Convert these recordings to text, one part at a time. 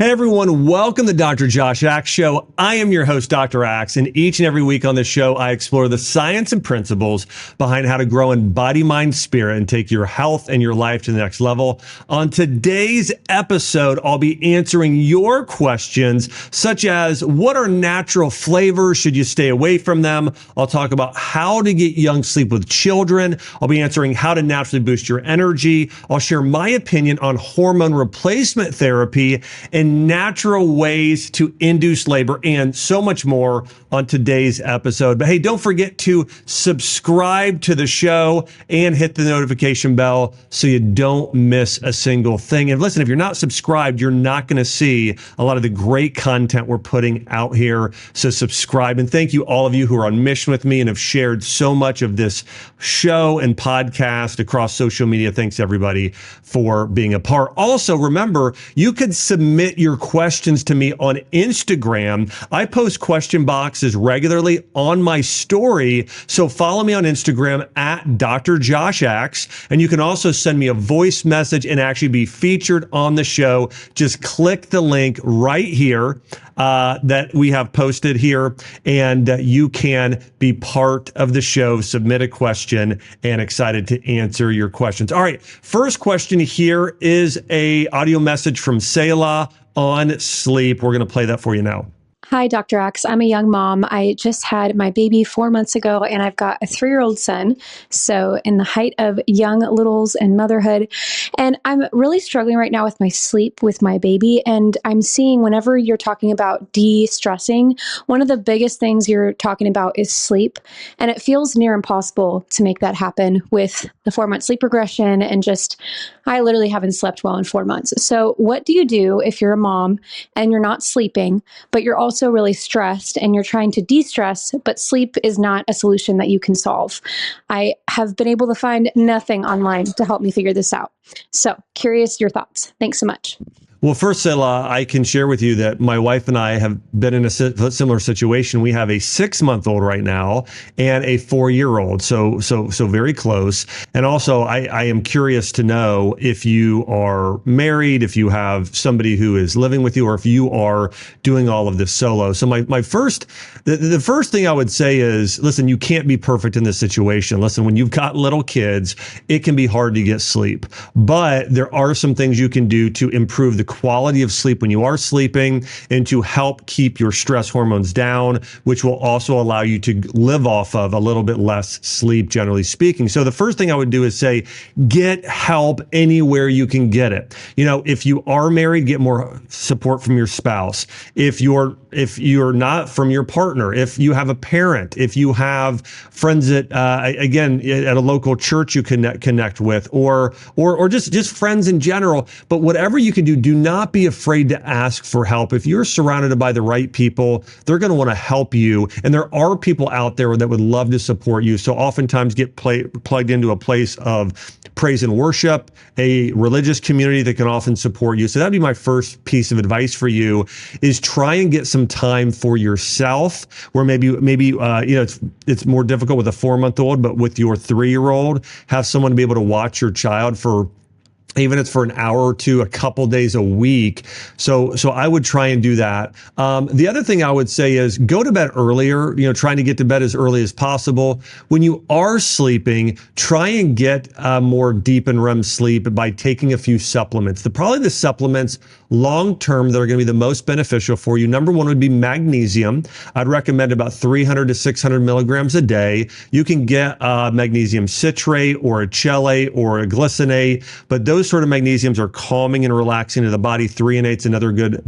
Hey everyone, welcome to Dr. Josh Axe Show. I am your host, Dr. Axe, and each and every week on this show, I explore the science and principles behind how to grow in body, mind, spirit, and take your health and your life to the next level. On today's episode, I'll be answering your questions, such as what are natural flavors? Should you stay away from them? I'll talk about how to get young sleep with children. I'll be answering how to naturally boost your energy. I'll share my opinion on hormone replacement therapy and natural ways to induce labor and so much more on today's episode. But hey, don't forget to subscribe to the show and hit the notification bell so you don't miss a single thing. And listen, if you're not subscribed, you're not going to see a lot of the great content we're putting out here. So subscribe. And thank you all of you who are on mission with me and have shared so much of this show and podcast across social media. Thanks everybody for being a part. Also, remember, you could submit your questions to me on Instagram. I post question boxes regularly on my story. So follow me on Instagram at Dr. Josh Axe. And you can also send me a voice message and actually be featured on the show. Just click the link right here that we have posted here, and you can be part of the show, submit a question, and excited to answer your questions. All right, first question here is a audio message from Selah on sleep. We're going to play that for you now. Hi, Dr. Axe. I'm a young mom. I just had my baby 4 months ago, and I've got a 3-year-old son. So in the height of young littles and motherhood, and I'm really struggling right now with my sleep with my baby. And I'm seeing whenever you're talking about de-stressing, one of the biggest things you're talking about is sleep. And it feels near impossible to make that happen with the 4-month sleep regression. And just, I literally haven't slept well in 4 months. So what do you do if you're a mom and you're not sleeping, but you're also really stressed and you're trying to de-stress, but sleep is not a solution that you can solve? I have been able to find nothing online to help me figure this out. So curious your thoughts. Thanks so much. Well, first, Selah, I can share with you that my wife and I have been in a similar situation. We have a 6-month-old right now and a 4-year-old, so very close. And also, I am curious to know if you are married, if you have somebody who is living with you, or if you are doing all of this solo. So the first thing I would say is, listen, you can't be perfect in this situation. Listen, when you've got little kids, it can be hard to get sleep, but there are some things you can do to improve the quality of sleep when you are sleeping and to help keep your stress hormones down, which will also allow you to live off of a little bit less sleep, generally speaking. So the first thing I would do is say, get help anywhere you can get it. You know, if you are married, get more support from your spouse. If you're not, from your partner, if you have a parent, if you have friends that, again, at a local church you connect with, or just friends in general. But whatever you can do not be afraid to ask for help. If you're surrounded by the right people, they're going to want to help you. And there are people out there that would love to support you. So oftentimes get plugged into a place of praise and worship, a religious community that can often support you. So that'd be my first piece of advice for you, is try and get some time for yourself, where maybe it's more difficult with a 4-month-old, but with your 3-year-old, have someone to be able to watch your child for, even if it's for an hour or two, a couple days a week. So I would try and do that. The other thing I would say is go to bed earlier, trying to get to bed as early as possible. When you are sleeping, try and get more deep and REM sleep by taking a few supplements. Probably the supplements long-term that are going to be the most beneficial for you. Number one would be magnesium. I'd recommend about 300 to 600 milligrams a day. You can get magnesium citrate or a chelate or a glycinate, but those sort of magnesiums are calming and relaxing to the body. 3-in-8's another good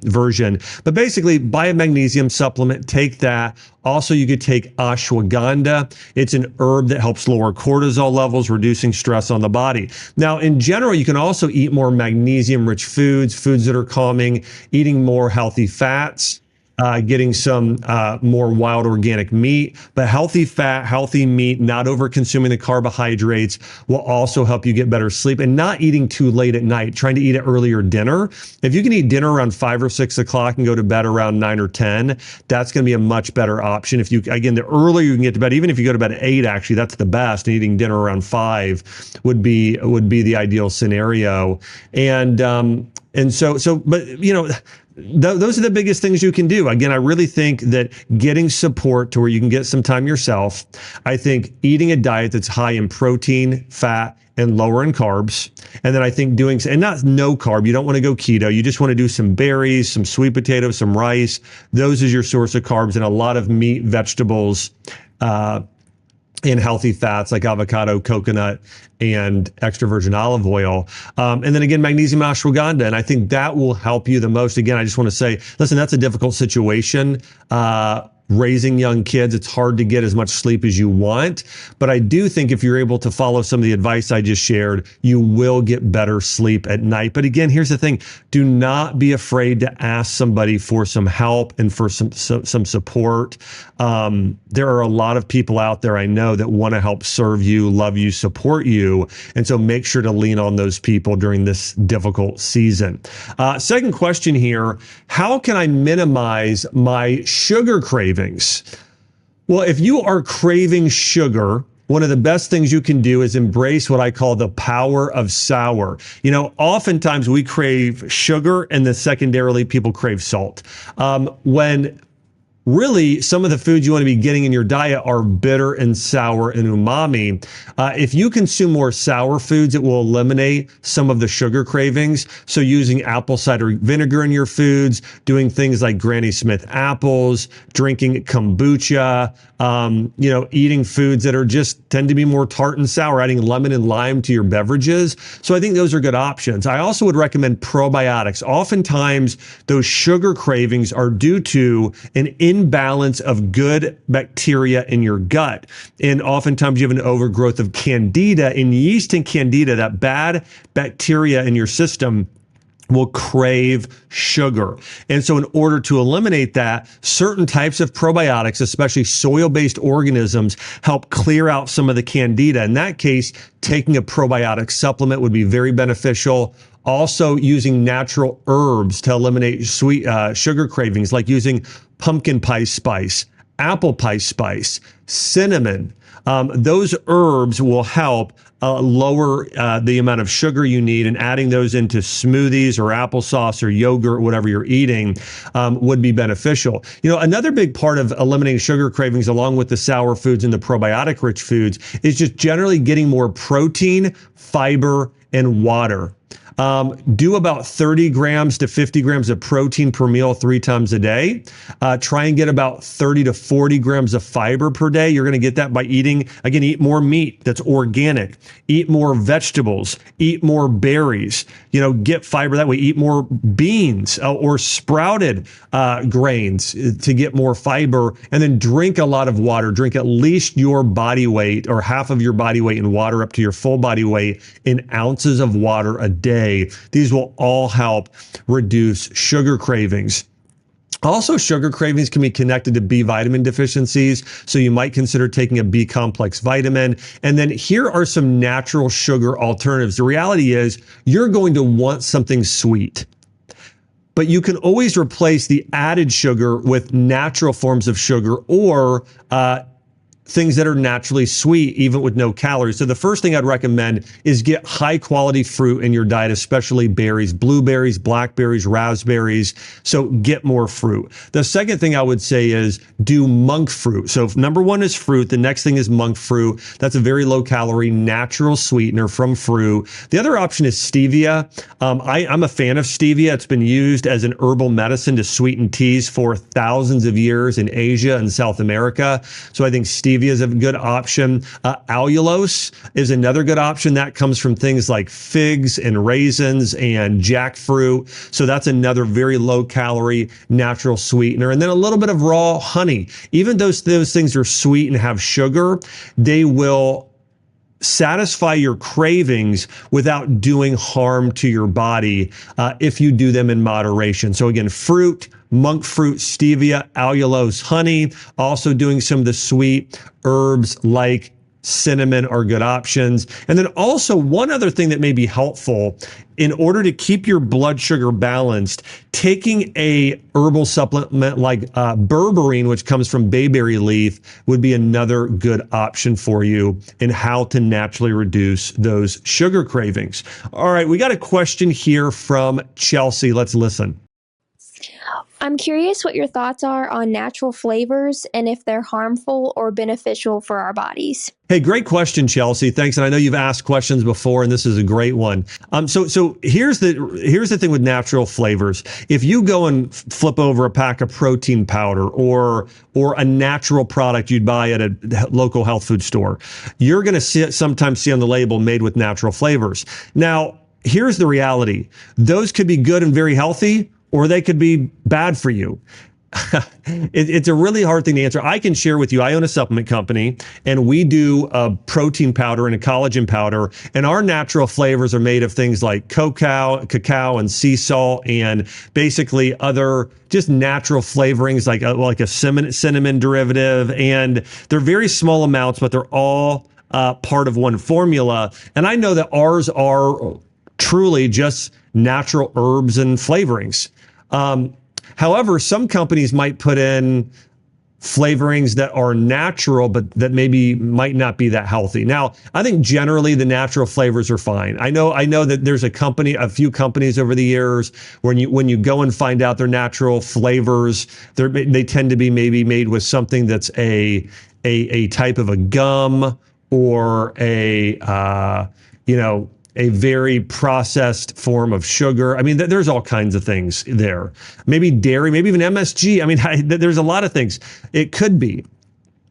version. But basically, buy a magnesium supplement, take that. Also, you could take ashwagandha. It's an herb that helps lower cortisol levels, reducing stress on the body. Now, in general, you can also eat more magnesium-rich foods that are calming, eating more healthy fats, getting some more wild organic meat. But healthy fat, healthy meat, not over consuming the carbohydrates will also help you get better sleep, and not eating too late at night, trying to eat an earlier dinner. If you can eat dinner around 5 or 6 o'clock and go to bed around 9 or 10, that's going to be a much better option. If you, again, the earlier you can get to bed, even if you go to bed at 8, actually, that's the best. And eating dinner around 5 would be the ideal scenario. And And but those are the biggest things you can do. Again, I really think that getting support to where you can get some time yourself. I think eating a diet that's high in protein, fat, and lower in carbs. And then I think and not no carb, you don't want to go keto. You just want to do some berries, some sweet potatoes, some rice. Those is your source of carbs, and a lot of meat, vegetables, and healthy fats like avocado, coconut, and extra virgin olive oil. And then again, magnesium ashwagandha. And I think that will help you the most. Again, I just want to say, listen, that's a difficult situation. Raising young kids, it's hard to get as much sleep as you want. But I do think if you're able to follow some of the advice I just shared, you will get better sleep at night. But again, here's the thing. Do not be afraid to ask somebody for some help and for some support. There are a lot of people out there I know that want to help serve you, love you, support you. And so make sure to lean on those people during this difficult season. Second question here, how can I minimize my sugar cravings? Well, if you are craving sugar, one of the best things you can do is embrace what I call the power of sour. Oftentimes we crave sugar and then secondarily people crave salt. When really, some of the foods you want to be getting in your diet are bitter and sour and umami. If you consume more sour foods, it will eliminate some of the sugar cravings. So using apple cider vinegar in your foods, doing things like Granny Smith apples, drinking kombucha, eating foods that are just tend to be more tart and sour, adding lemon and lime to your beverages. So I think those are good options. I also would recommend probiotics. Oftentimes, those sugar cravings are due to an imbalance of good bacteria in your gut. And oftentimes you have an overgrowth of candida, and yeast and candida, that bad bacteria in your system, will crave sugar. And so in order to eliminate that, certain types of probiotics, especially soil-based organisms, help clear out some of the candida. In that case, taking a probiotic supplement would be very beneficial. Also using natural herbs to eliminate sweet sugar cravings, like using pumpkin pie spice, apple pie spice, cinnamon. Those herbs will help lower the amount of sugar you need, and adding those into smoothies or applesauce or yogurt, whatever you're eating, would be beneficial. Another big part of eliminating sugar cravings, along with the sour foods and the probiotic rich foods, is just generally getting more protein, fiber, and water. Do about 30 grams to 50 grams of protein per meal 3 times a day. Try and get about 30 to 40 grams of fiber per day. You're going to get that by eat more meat that's organic, eat more vegetables, eat more berries, get fiber that way, eat more beans or sprouted grains to get more fiber, and then drink a lot of water. Drink at least your body weight or half of your body weight in water up to your full body weight in ounces of water a day. These will all help reduce sugar cravings. Also, sugar cravings can be connected to B vitamin deficiencies, so you might consider taking a B complex vitamin. And then here are some natural sugar alternatives. The reality is you're going to want something sweet, but you can always replace the added sugar with natural forms of sugar or things that are naturally sweet, even with no calories. So the first thing I'd recommend is get high quality fruit in your diet, especially berries, blueberries, blackberries, raspberries. So get more fruit. The second thing I would say is do monk fruit. So if number one is fruit, the next thing is monk fruit. That's a very low calorie, natural sweetener from fruit. The other option is stevia. I'm a fan of stevia. It's been used as an herbal medicine to sweeten teas for thousands of years in Asia and South America. So I think stevia is a good option. Allulose is another good option. That comes from things like figs and raisins and jackfruit. So that's another very low calorie natural sweetener. And then a little bit of raw honey. Even those things are sweet and have sugar, they will satisfy your cravings without doing harm to your body if you do them in moderation. So again, fruit, monk fruit, stevia, allulose, honey, also doing some of the sweet herbs like cinnamon are good options. And then also one other thing that may be helpful in order to keep your blood sugar balanced, taking a herbal supplement like berberine, which comes from bayberry leaf, would be another good option for you in how to naturally reduce those sugar cravings. All right, we got a question here from Chelsea. Let's listen. I'm curious what your thoughts are on natural flavors and if they're harmful or beneficial for our bodies. Hey, great question, Chelsea. Thanks. And I know you've asked questions before, and this is a great one. So here's the thing with natural flavors. If you go and flip over a pack of protein powder or a natural product you'd buy at a local health food store, you're going to sometimes see on the label made with natural flavors. Now, here's the reality. Those could be good and very healthy, or they could be bad for you. It's a really hard thing to answer. I can share with you, I own a supplement company, and we do a protein powder and a collagen powder, and our natural flavors are made of things like cacao and sea salt and basically other just natural flavorings like a cinnamon derivative. And they're very small amounts, but they're all part of one formula. And I know that ours are truly just natural herbs and flavorings. However, some companies might put in flavorings that are natural, but that maybe might not be that healthy. Now, I think generally the natural flavors are fine. I know that there's a few companies over the years when you go and find out their natural flavors, they tend to be maybe made with something that's a type of a gum or a very processed form of sugar. I mean, there's all kinds of things there. Maybe dairy, maybe even MSG. I mean, there's a lot of things. It could be.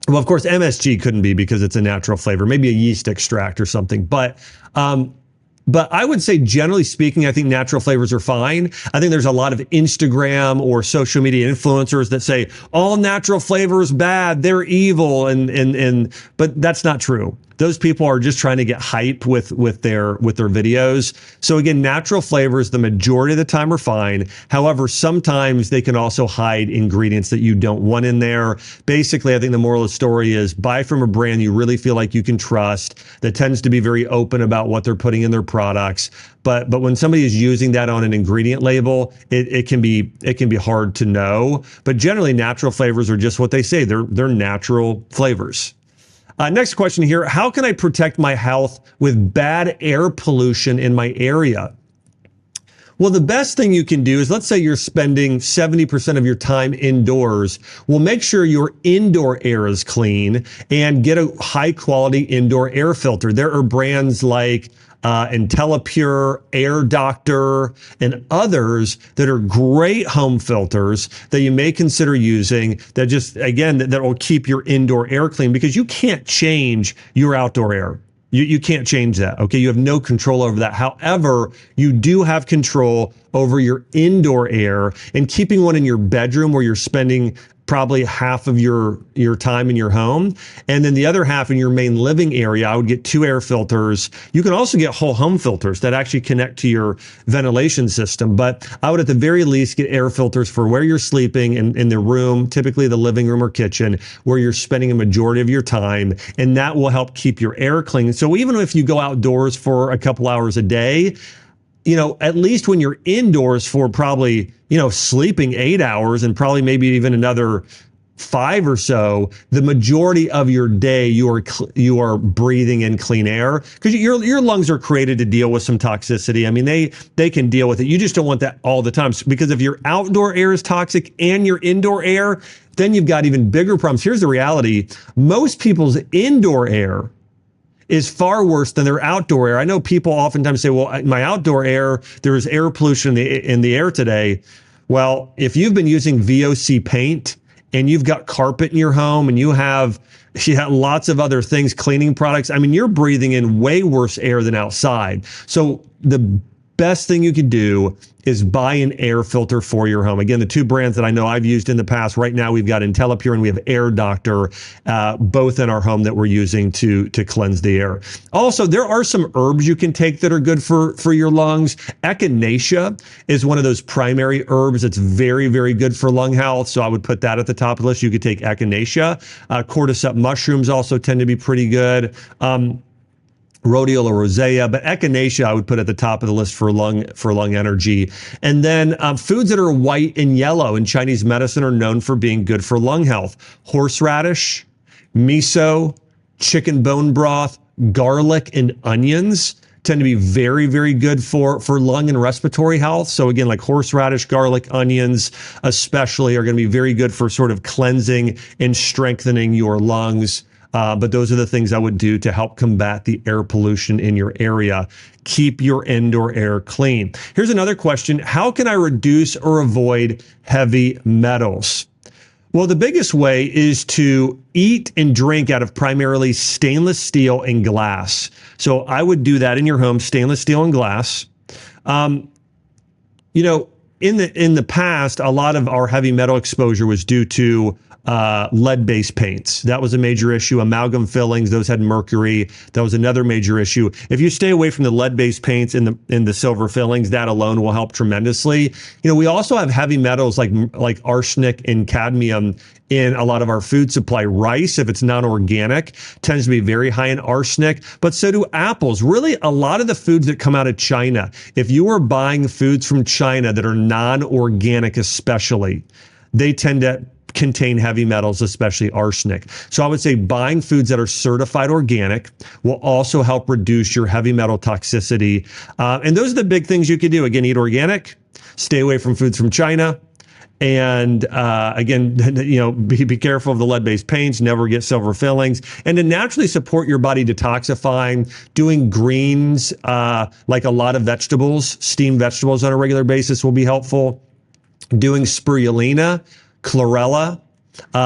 Well, of course, MSG couldn't be because it's a natural flavor. Maybe a yeast extract or something. But I would say, generally speaking, I think natural flavors are fine. I think there's a lot of Instagram or social media influencers that say all natural flavors bad, they're evil, but that's not true. Those people are just trying to get hype with their videos. So again, natural flavors, the majority of the time are fine. However, sometimes they can also hide ingredients that you don't want in there. Basically, I think the moral of the story is buy from a brand you really feel like you can trust, that tends to be very open about what they're putting in their products. But when somebody is using that on an ingredient label, it can be hard to know. But generally, natural flavors are just what they say. They're natural flavors. Next question here. How can I protect my health with bad air pollution in my area? Well, the best thing you can do is, let's say you're spending 70% of your time indoors. Well, make sure your indoor air is clean and get a high quality indoor air filter. There are brands like IntelliPure, Air Doctor, and others that are great home filters that you may consider using that that will keep your indoor air clean, because you can't change your outdoor air. You can't change that. Okay. You have no control over that. However, you do have control over your indoor air, and keeping one in your bedroom where you're spending probably half of your time in your home, and then the other half in your main living area. I would get 2 air filters. You can also get whole home filters that actually connect to your ventilation system, but I would at the very least get air filters for where you're sleeping in the room, typically the living room or kitchen, where you're spending a majority of your time, and that will help keep your air clean. So even if you go outdoors for a couple hours a day, at least when you're indoors for probably, sleeping 8 hours and probably maybe even another 5 or so, the majority of your day you are breathing in clean air, because your lungs are created to deal with some toxicity. I mean, they can deal with it. You just don't want that all the time, because if your outdoor air is toxic and your indoor air, then you've got even bigger problems. Here's the reality. Most people's indoor air is far worse than their outdoor air. I know people oftentimes say, well, my outdoor air, there is air pollution in the air today. Well, if you've been using VOC paint and you've got carpet in your home and you have lots of other things, cleaning products, I mean, you're breathing in way worse air than outside. So the best thing you could do is buy an air filter for your home. Again, the two brands that I know I've used in the past, right now we've got IntelliPure and we have Air Doctor, both in our home that we're using to cleanse the air. Also, there are some herbs you can take that are good for your lungs. Echinacea is one of those primary herbs that's very, very good for lung health. So I would put that at the top of the list. You could take echinacea. Cordyceps mushrooms also tend to be pretty good. Rhodiola rosea, but echinacea I would put at the top of the list for lung energy. And then foods that are white and yellow in Chinese medicine are known for being good for lung health. Horseradish, miso, chicken bone broth, garlic, and onions tend to be very, very good for lung and respiratory health. So again, like horseradish, garlic, onions especially are going to be very good for sort of cleansing and strengthening your lungs. But those are the things I would do to help combat the air pollution in your area. Keep your indoor air clean. Here's another question. How can I reduce or avoid heavy metals? Well, the biggest way is to eat and drink out of primarily stainless steel and glass. So I would do that in your home, stainless steel and glass. In the past, a lot of our heavy metal exposure was due to lead-based paints. That was a major issue. Amalgam fillings, those had mercury. That was another major issue. If you stay away from the lead-based paints and the silver fillings, that alone will help tremendously. We also have heavy metals like arsenic and cadmium in a lot of our food supply. Rice, if it's non-organic, tends to be very high in arsenic, but so do apples. Really, a lot of the foods that come out of China, if you are buying foods from China that are non-organic especially, they tend to contain heavy metals, especially arsenic. So I would say buying foods that are certified organic will also help reduce your heavy metal toxicity. And those are the big things you could do. Again, eat organic, stay away from foods from China. And again, be careful of the lead-based paints, never get silver fillings, and to naturally support your body detoxifying, doing greens, like a lot of vegetables, steamed vegetables on a regular basis will be helpful. Doing spirulina, chlorella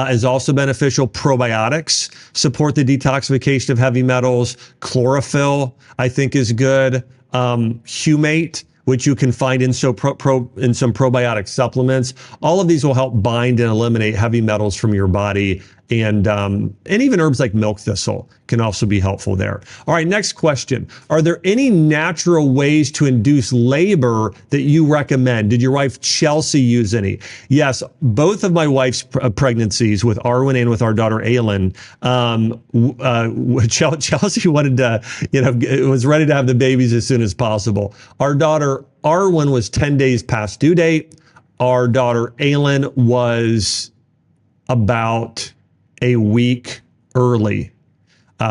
is also beneficial. Probiotics support the detoxification of heavy metals. Chlorophyll, I think, is good. Humate, which you can find in some probiotic supplements. All of these will help bind and eliminate heavy metals from your body. And even herbs like milk thistle can also be helpful there. All right, next question. Are there any natural ways to induce labor that you recommend? Did your wife Chelsea use any? Yes, both of my wife's pregnancies with Arwen and with our daughter Aylin, Chelsea wanted to, was ready to have the babies as soon as possible. Our daughter Arwen was 10 days past due date. Our daughter Aylin was about a week early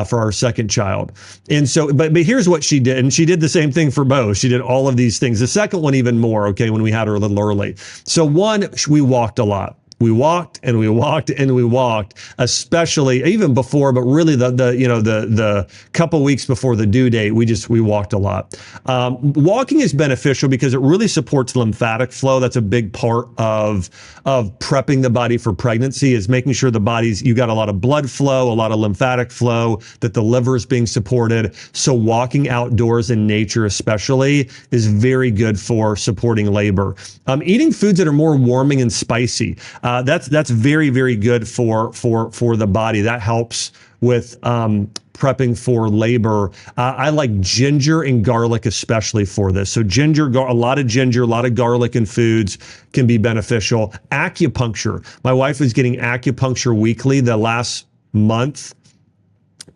for our second child. And so, but here's what she did. And she did the same thing for both. She did all of these things. The second one even more, okay, when we had her a little early. So one, we walked a lot. We walked and we walked and we walked, especially even before, but really the couple weeks before the due date, we walked a lot. Walking is beneficial because it really supports lymphatic flow. That's a big part of prepping the body for pregnancy, is making sure you got a lot of blood flow, a lot of lymphatic flow, that the liver is being supported. So walking outdoors in nature especially is very good for supporting labor. Eating foods that are more warming and spicy. That's very, very good for the body. That helps with prepping for labor. I like ginger and garlic especially for this. So a lot of garlic in foods can be beneficial. Acupuncture. My wife was getting acupuncture weekly the last month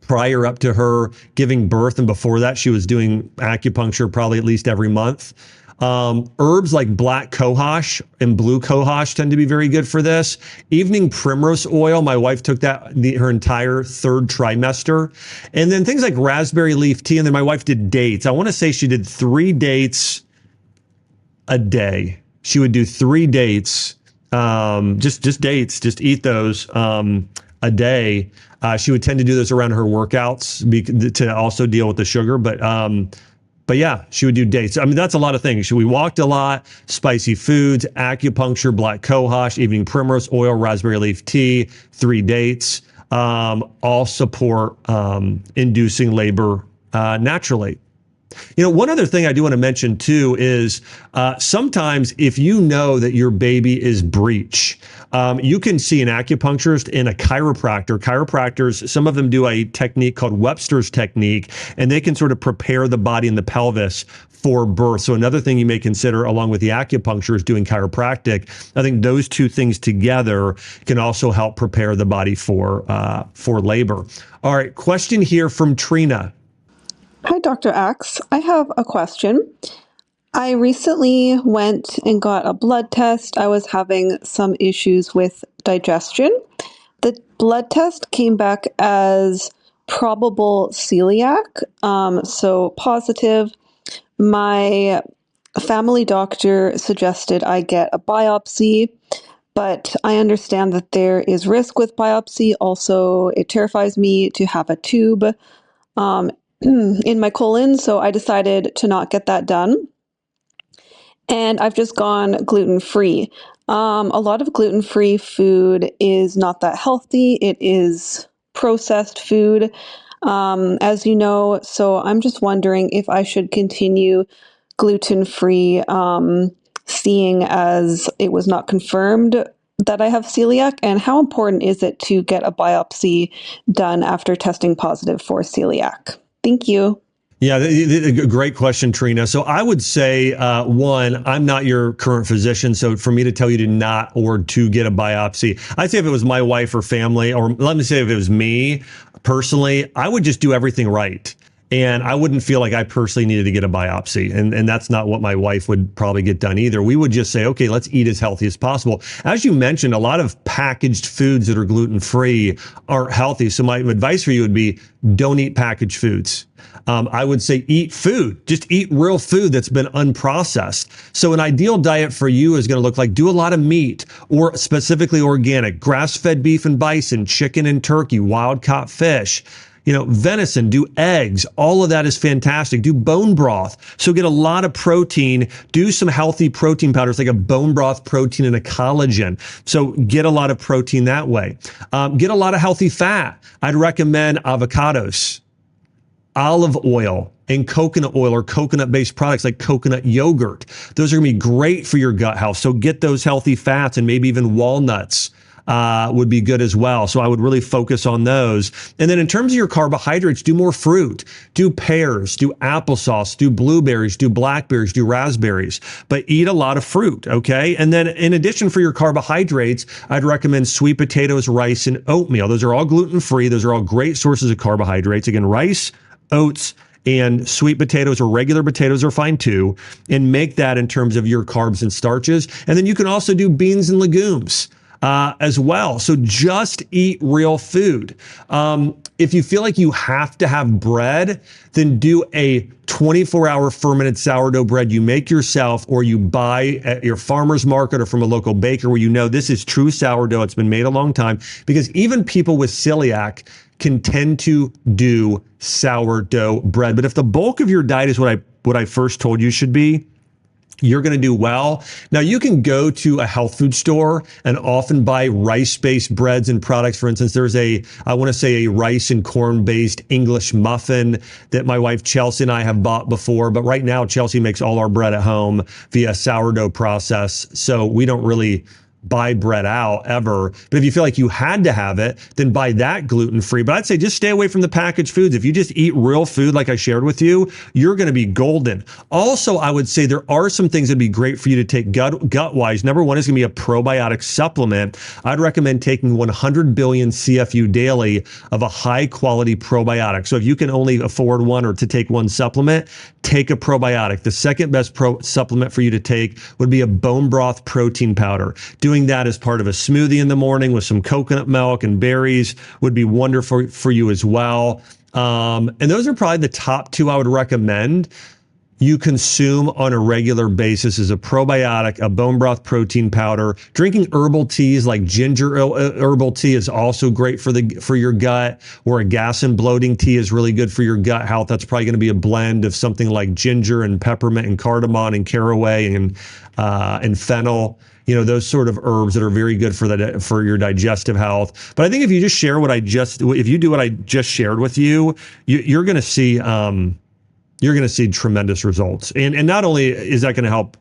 prior up to her giving birth, and before that she was doing acupuncture probably at least every month. Herbs like black cohosh and blue cohosh tend to be very good for this. Evening primrose oil, my wife took that her entire third trimester. And then things like raspberry leaf tea, and then my wife did dates. I want to say she did 3 dates a day. She would do 3 dates, just dates, just eat those a day. She would tend to do those around her workouts to also deal with the sugar, but yeah, she would do dates. I mean, that's a lot of things. We walked a lot, spicy foods, acupuncture, black cohosh, evening primrose oil, raspberry leaf tea, 3 dates, all support inducing labor naturally. One other thing I do want to mention too is sometimes if you know that your baby is breech, you can see an acupuncturist and a chiropractor. Chiropractors, some of them do a technique called Webster's technique, and they can sort of prepare the body and the pelvis for birth. So another thing you may consider along with the acupuncture is doing chiropractic. I think those two things together can also help prepare the body for labor. All right, question here from Trina. Hi, Dr. Axe. I have a question. I recently went and got a blood test. I was having some issues with digestion. The blood test came back as probable celiac, so positive. My family doctor suggested I get a biopsy, but I understand that there is risk with biopsy. Also, it terrifies me to have a tube in my colon, so I decided to not get that done. And I've just gone gluten-free. A lot of gluten-free food is not that healthy. It is processed food, as you know. So I'm just wondering if I should continue gluten-free, seeing as it was not confirmed that I have celiac, and how important is it to get a biopsy done after testing positive for celiac? Thank you. Yeah, great question, Trina. So I would say, one, I'm not your current physician, so for me to tell you to not or to get a biopsy, I'd say if it was my wife or family, or let me say if it was me personally, I would just do everything right. And I wouldn't feel like I personally needed to get a biopsy. And that's not what my wife would probably get done either. We would just say, okay, let's eat as healthy as possible. As you mentioned, a lot of packaged foods that are gluten-free aren't healthy. So my advice for you would be don't eat packaged foods. I would say eat food. Just eat real food that's been unprocessed. So an ideal diet for you is going to look like do a lot of meat, or specifically organic, grass-fed beef and bison, chicken and turkey, wild-caught fish. Venison, do eggs. All of that is fantastic. Do bone broth. So get a lot of protein. Do some healthy protein powders like a bone broth protein and a collagen. So get a lot of protein that way. Get a lot of healthy fat. I'd recommend avocados, olive oil, and coconut oil or coconut-based products like coconut yogurt. Those are going to be great for your gut health. So get those healthy fats, and maybe even walnuts would be good as well. So I would really focus on those. And then in terms of your carbohydrates, do more fruit, do pears, do applesauce, do blueberries, do blackberries, do raspberries, but eat a lot of fruit. Okay. And then in addition for your carbohydrates, I'd recommend sweet potatoes, rice, and oatmeal. Those are all gluten-free. Those are all great sources of carbohydrates. Again, rice, oats, and sweet potatoes or regular potatoes are fine too. And make that in terms of your carbs and starches. And then you can also do beans and legumes as well. So just eat real food. If you feel like you have to have bread, then do a 24-hour fermented sourdough bread you make yourself, or you buy at your farmer's market or from a local baker where you know this is true sourdough. It's been made a long time, because even people with celiac can tend to do sourdough bread. But if the bulk of your diet is what I first told you should be, you're going to do well. Now, you can go to a health food store and often buy rice-based breads and products. For instance, there's a rice and corn-based English muffin that my wife Chelsea and I have bought before. But right now, Chelsea makes all our bread at home via sourdough process. So we don't really buy bread out ever. But if you feel like you had to have it, then buy that gluten-free. But I'd say just stay away from the packaged foods. If you just eat real food like I shared with you, you're going to be golden. Also, I would say there are some things that'd be great for you to take gut-wise. Number one is going to be a probiotic supplement. I'd recommend taking 100 billion CFU daily of a high-quality probiotic. So if you can only afford one or to take one supplement, take a probiotic. The second best supplement for you to take would be a bone broth protein powder. Doing that as part of a smoothie in the morning with some coconut milk and berries would be wonderful for you as well. And those are probably the top two I would recommend you consume on a regular basis: is a probiotic, a bone broth protein powder. Drinking herbal teas like ginger herbal tea is also great for your gut, or a gas and bloating tea is really good for your gut health. That's probably going to be a blend of something like ginger and peppermint and cardamom and caraway and fennel. Those sort of herbs that are very good for your digestive health. But I think if you just share if you do what I just shared with you, you're going to see you're going to see tremendous results. And not only is that going to help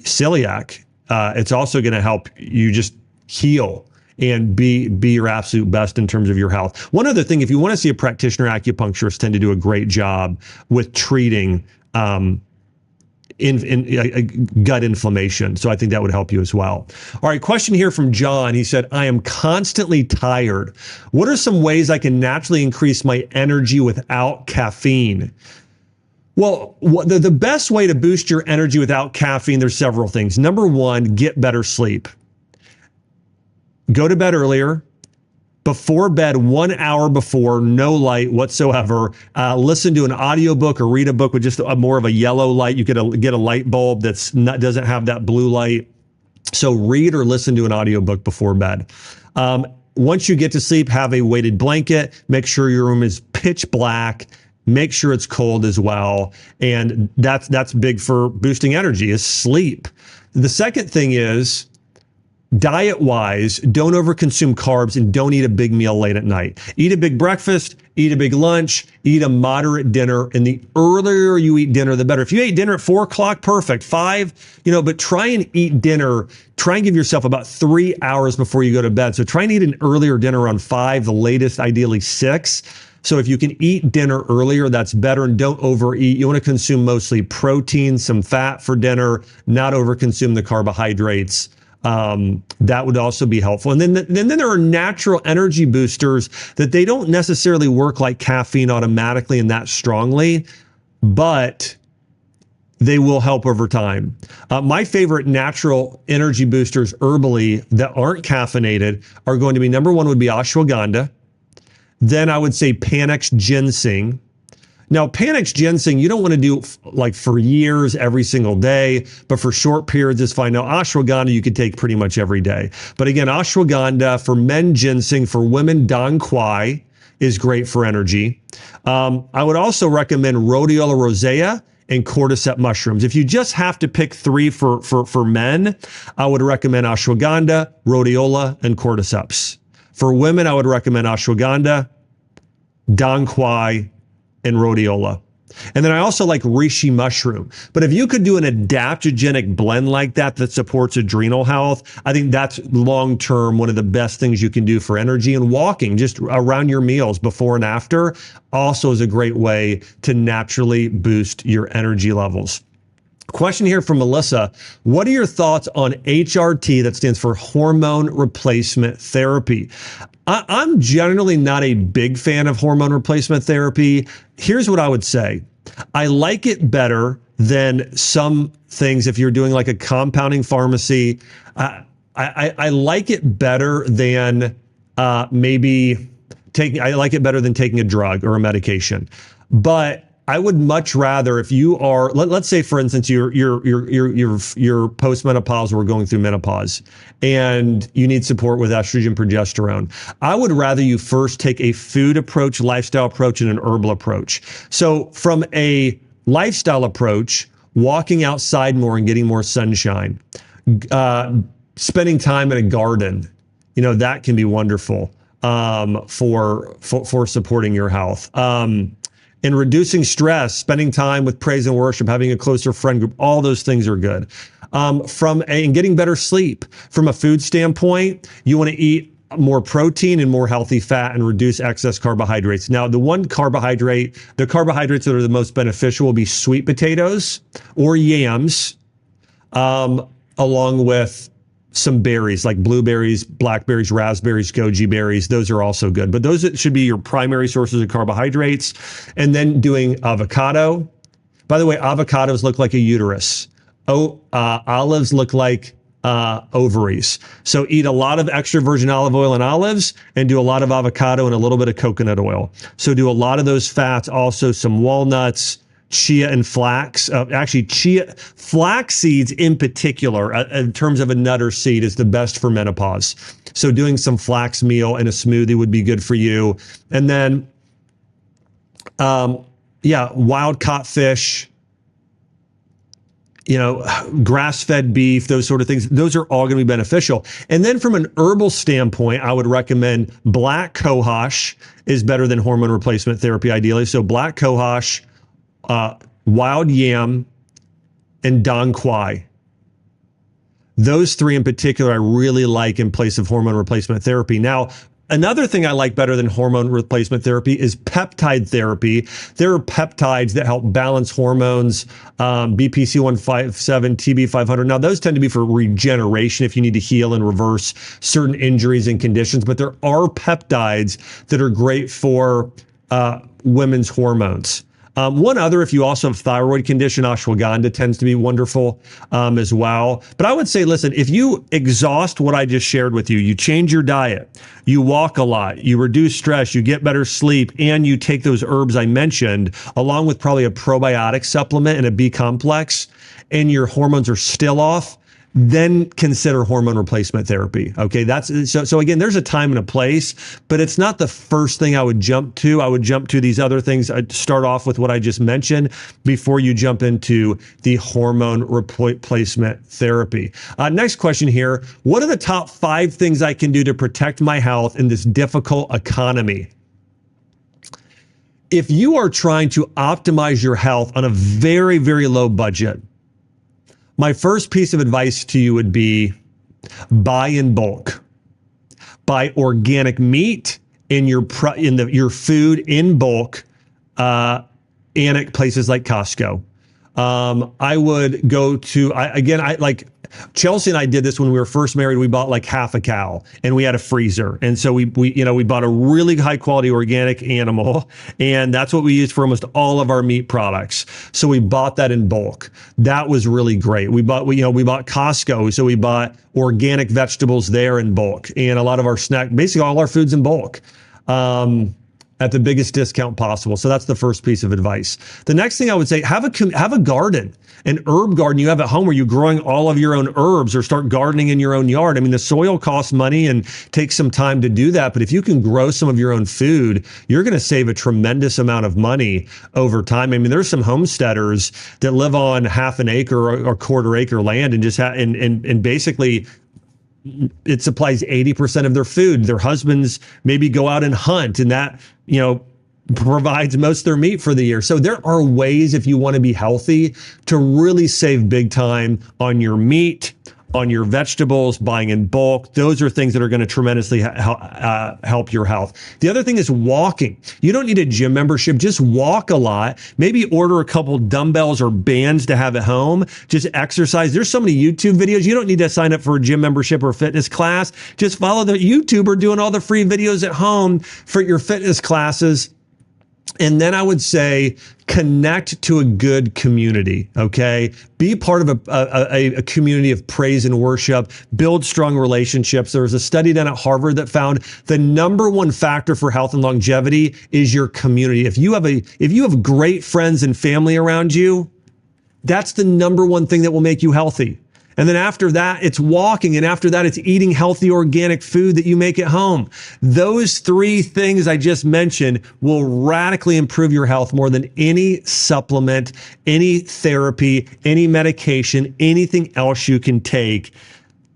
celiac, it's also going to help you just heal and be your absolute best in terms of your health. One other thing, if you want to see a practitioner, acupuncturists tend to do a great job with treating gut inflammation. So I think that would help you as well. All right, question here from John. He said, I am constantly tired. What are some ways I can naturally increase my energy without caffeine? Well, the best way to boost your energy without caffeine, there's several things. Number one, get better sleep. Go to bed earlier. Before bed, 1 hour before, no light whatsoever. Listen to an audiobook or read a book with just more of a yellow light. You get a light bulb doesn't have that blue light. So read or listen to an audiobook before bed. Once you get to sleep, have a weighted blanket. Make sure your room is pitch black. Make sure it's cold as well. And that's big for boosting energy, is sleep. The second thing is, diet-wise, don't overconsume carbs and don't eat a big meal late at night. Eat a big breakfast, eat a big lunch, eat a moderate dinner. And the earlier you eat dinner, the better. If you ate dinner at 4 o'clock, perfect. 5, but try and eat dinner. Try and give yourself about 3 hours before you go to bed. So try and eat an earlier dinner around 5, the latest, ideally 6. So if you can eat dinner earlier, that's better, and don't overeat. You want to consume mostly protein, some fat for dinner, not overconsume the carbohydrates. That would also be helpful. And then there are natural energy boosters that they don't necessarily work like caffeine automatically and that strongly, but they will help over time. My favorite natural energy boosters herbally that aren't caffeinated are going to be, number one would be ashwagandha. Then I would say Panax ginseng. Now, Panax ginseng, you don't want to do like for years, every single day, but for short periods is fine. Now, ashwagandha, you could take pretty much every day. But again, ashwagandha, for men, ginseng, for women, dong quai is great for energy. I would also recommend rhodiola rosea and cordyceps mushrooms. If you just have to pick 3 for men, I would recommend ashwagandha, rhodiola, and cordyceps. For women, I would recommend ashwagandha, dong quai, and rhodiola. And then I also like reishi mushroom. But if you could do an adaptogenic blend like that supports adrenal health, I think that's long-term one of the best things you can do for energy. And walking just around your meals before and after also is a great way to naturally boost your energy levels. Question here from Melissa. What are your thoughts on HRT, that stands for hormone replacement therapy? I'm generally not a big fan of hormone replacement therapy. Here's what I would say. I like it better than some things. If you're doing like a compounding pharmacy, I like it better than I like it better than taking a drug or a medication. But I would much rather, if you are, let's say for instance, you're postmenopausal or going through menopause and you need support with estrogen, progesterone. I would rather you first take a food approach, lifestyle approach, and an herbal approach. So from a lifestyle approach, walking outside more and getting more sunshine, spending time in a garden, that can be wonderful for supporting your health. And reducing stress, spending time with praise and worship, having a closer friend group, all those things are good. And getting better sleep. From a food standpoint, you want to eat more protein and more healthy fat and reduce excess carbohydrates. Now, the carbohydrates that are the most beneficial will be sweet potatoes or yams, along with some berries like blueberries, blackberries, raspberries, goji berries. Those are also good, but those should be your primary sources of carbohydrates. And then doing avocado. By the way, avocados look like a uterus. Olives look like ovaries. So eat a lot of extra virgin olive oil and olives, and do a lot of avocado and a little bit of coconut oil. So do a lot of those fats, also some walnuts, chia and flax. Flax seeds in particular, in terms of a nut or seed, is the best for menopause. So doing some flax meal in a smoothie would be good for you. And then, wild caught fish, grass-fed beef, those sort of things. Those are all going to be beneficial. And then from an herbal standpoint, I would recommend black cohosh is better than hormone replacement therapy ideally. So black cohosh, wild yam, and dong quai. Those three in particular, I really like in place of hormone replacement therapy. Now, another thing I like better than hormone replacement therapy is peptide therapy. There are peptides that help balance hormones, BPC157, TB500. Now, those tend to be for regeneration if you need to heal and reverse certain injuries and conditions, but there are peptides that are great for women's hormones. One other, if you also have thyroid condition, ashwagandha tends to be wonderful as well. But I would say, listen, if you exhaust what I just shared with you, you change your diet, you walk a lot, you reduce stress, you get better sleep, and you take those herbs I mentioned, along with probably a probiotic supplement and a B complex, and your hormones are still off, then consider hormone replacement therapy. Okay, that's so again, there's a time and a place, but it's not the first thing I would jump to. I would jump to these other things. I'd start off with what I just mentioned before you jump into the hormone replacement therapy. Next question here. What are the top 5 things I can do to protect my health in this difficult economy? If you are trying to optimize your health on a very, very low budget, my first piece of advice to you would be buy in bulk. Buy organic meat in your food in bulk, and at places like Costco. I would go to I like Chelsea and I did this when we were first married. We bought like half a cow and we had a freezer. And so we bought a really high quality organic animal, and that's what we used for almost all of our meat products. So we bought that in bulk. That was really great. We bought Costco. So we bought organic vegetables there in bulk, and a lot of our basically all our foods in bulk. At the biggest discount possible. So that's the first piece of advice. The next thing I would say, have a garden, an herb garden you have at home where you're growing all of your own herbs, or start gardening in your own yard. I mean, the soil costs money and takes some time to do that. But if you can grow some of your own food, you're going to save a tremendous amount of money over time. I mean, there's some homesteaders that live on half an acre or quarter acre land and just and basically it supplies 80% of their food. Their husbands maybe go out and hunt, and that, provides most of their meat for the year. So there are ways, if you want to be healthy, to really save big time on your meat, on your vegetables, buying in bulk. Those are things that are going to tremendously help your health. The other thing is walking. You don't need a gym membership. Just walk a lot. Maybe order a couple dumbbells or bands to have at home. Just exercise. There's so many YouTube videos. You don't need to sign up for a gym membership or a fitness class. Just follow the YouTuber doing all the free videos at home for your fitness classes. And then I would say connect to a good community, okay? Be part of a community of praise and worship. Build strong relationships. There was a study done at Harvard that found the number one factor for health and longevity is your community. If you have great friends and family around you, that's the number one thing that will make you healthy. And then after that, it's walking. And after that, it's eating healthy organic food that you make at home. Those 3 things I just mentioned will radically improve your health more than any supplement, any therapy, any medication, anything else you can take.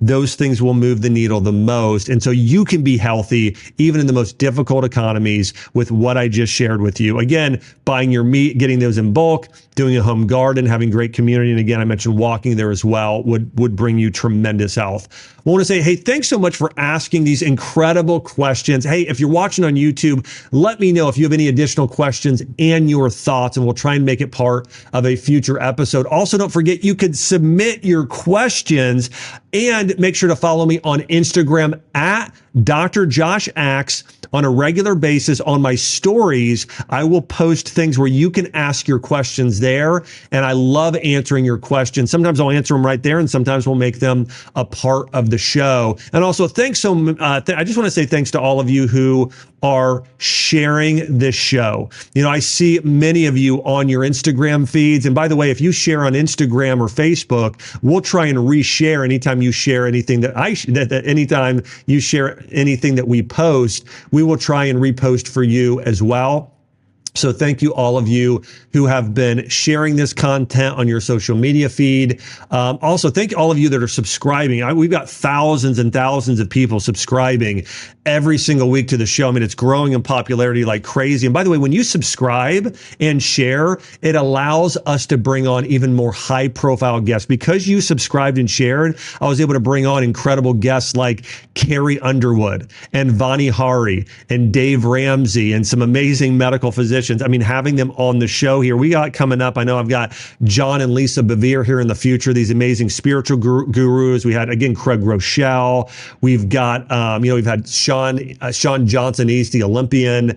Those things will move the needle the most. And so you can be healthy even in the most difficult economies with what I just shared with you. Again, buying your meat, getting those in bulk, doing a home garden, having great community. And again, I mentioned walking there as well would bring you tremendous health. I want to say, hey, thanks so much for asking these incredible questions. Hey, if you're watching on YouTube, let me know if you have any additional questions and your thoughts, and we'll try and make it part of a future episode. Also, don't forget, you could submit your questions, and make sure to follow me on Instagram at Dr. Josh Axe on a regular basis. On my stories, I will post things where you can ask your questions there, and I love answering your questions. Sometimes I'll answer them right there, and sometimes we'll make them a part of the show. And also, thanks I just want to say thanks to all of you who are sharing this show. I see many of you on your Instagram feeds. And by the way, if you share on Instagram or Facebook, we'll try and reshare anytime you share anything anytime you share anything that we post, we will try and repost for you as well. So thank you, all of you who have been sharing this content on your social media feed. Also, thank all of you that are subscribing. We've got thousands and thousands of people subscribing every single week to the show. I mean, it's growing in popularity like crazy. And by the way, when you subscribe and share, it allows us to bring on even more high profile guests. Because you subscribed and shared, I was able to bring on incredible guests like Carrie Underwood and Vani Hari and Dave Ramsey and some amazing medical physicians. I mean, having them on the show here, we got coming up. I know I've got John and Lisa Bevere here in the future, these amazing spiritual gurus. We had, again, Craig Rochelle. We've got, we've had Sean Johnson East, the Olympian.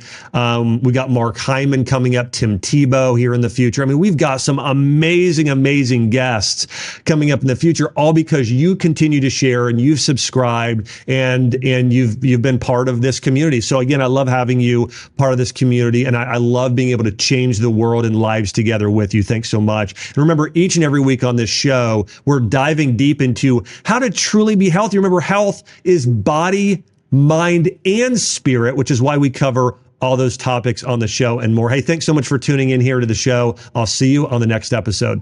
We got Mark Hyman coming up, Tim Tebow here in the future. I mean, we've got some amazing, amazing guests coming up in the future, all because you continue to share and you've subscribed and you've been part of this community. So again, I love having you part of this community, and I love being able to change the world and lives together with you. Thanks so much. And remember, each and every week on this show, we're diving deep into how to truly be healthy. Remember, health is body, mind, and spirit, which is why we cover all those topics on the show and more. Hey, thanks so much for tuning in here to the show. I'll see you on the next episode.